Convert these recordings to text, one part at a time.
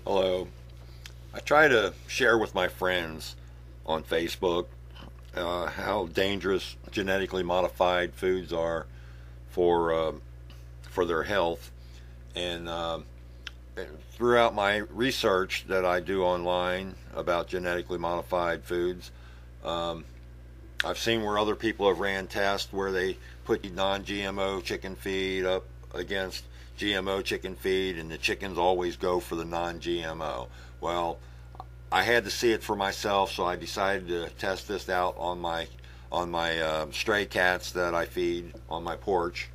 Hello. I try to share with my friends on Facebook how dangerous genetically modified foods are for their health, and throughout my research that I do online about genetically modified foods, I've seen where other people have ran tests where they put non-GMO chicken feed up against GMO chicken feed, and the chickens always go for the non-GMO. Well, I had to see it for myself, so I decided to test this out on my stray cats that I feed on my porch.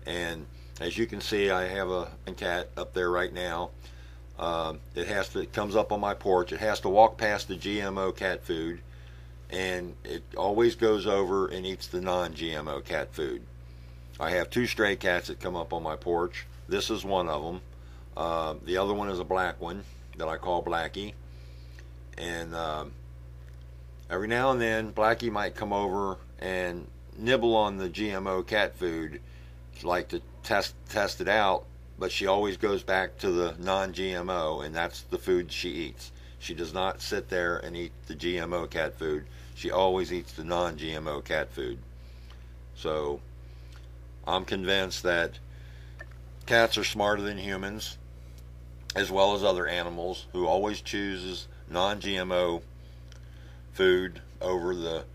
And as you can see, I have a cat up there right now. It comes up on my porch. It has to walk past the GMO cat food, and it always goes over and eats the non-GMO cat food. I have two stray cats that come up on my porch. This is one of them. The other one is a black one that I call Blackie. And every now and then, Blackie might come over and nibble on the GMO cat food, like to test it out, but she always goes back to the non-GMO, and that's the food she eats. She does not sit there and eat the GMO cat food. She always eats the non-GMO cat food. So I'm convinced that cats are smarter than humans, as well as other animals, who always chooses non-GMO food over the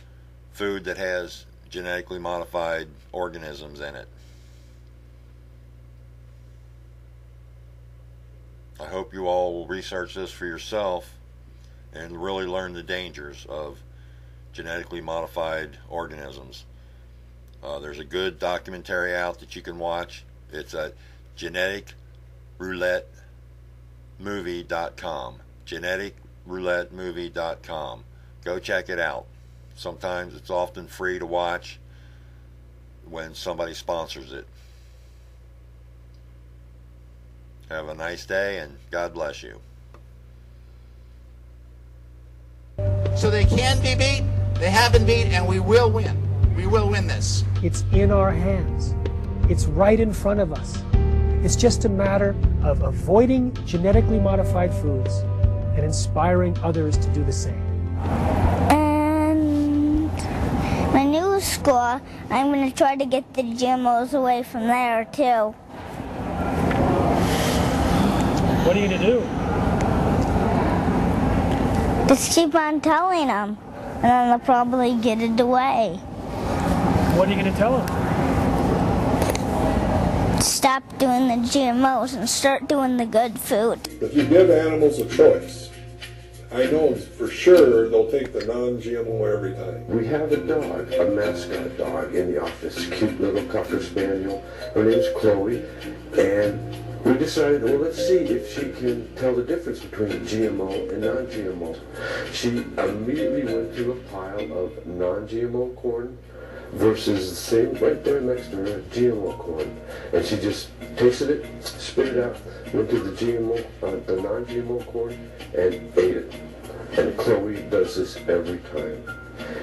food that has genetically modified organisms in it. I hope you all will research this for yourself and really learn the dangers of genetically modified organisms. There's a good documentary out that you can watch. It's at geneticroulettemovie.com. geneticroulettemovie.com. Go check it out. Sometimes it's often free to watch when somebody sponsors it. Have a nice day, and God bless you. So they can be beat, they have been beat, and we will win. We will win this. It's in our hands. It's right in front of us. It's just a matter of avoiding genetically modified foods and inspiring others to do the same. And my new school, I'm going to try to get the GMOs away from there too. What are you going to do? Just keep on telling them, and then they'll probably get it away. What are you going to tell them? Stop doing the GMOs and start doing the good food. If you give animals a choice, I know for sure they'll take the non-GMO every time. We have a dog, a mascot dog in the office, cute little Cocker Spaniel. Her name's Chloe, and we decided, well, let's see if she can tell the difference between GMO and non-GMO. She immediately went to a pile of non-GMO corn versus the same right there next to her GMO corn, and she just tasted it, spit it out, went to the the non-GMO corn, and ate it. And Chloe does this every time.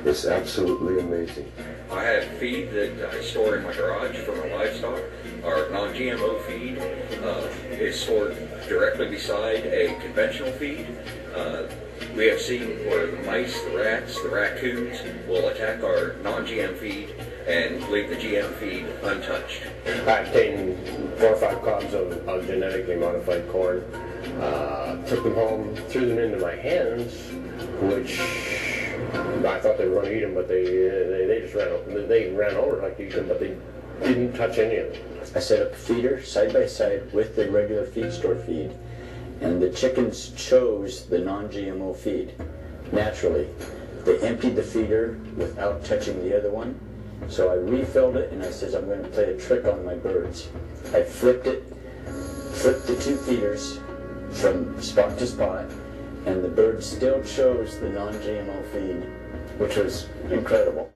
It's absolutely amazing. I have feed that I store in my garage for my livestock. Our non-GMO feed is stored directly beside a conventional feed. We have seen where the mice, the rats, the raccoons will attack our non-GM feed and leave the GM feed untouched. I've taken 4 or 5 cobs of genetically modified corn, took them home, threw them into my hens, which I thought they were going to eat them, but they just ran over like to eat them, but they didn't touch any of them. I set up a feeder side by side with the regular feed store feed, and the chickens chose the non-GMO feed naturally. They emptied the feeder without touching the other one, so I refilled it, and I said, I'm going to play a trick on my birds. I flipped the 2 feeders from spot to spot, and the birds still chose the non-GMO feed, which was incredible.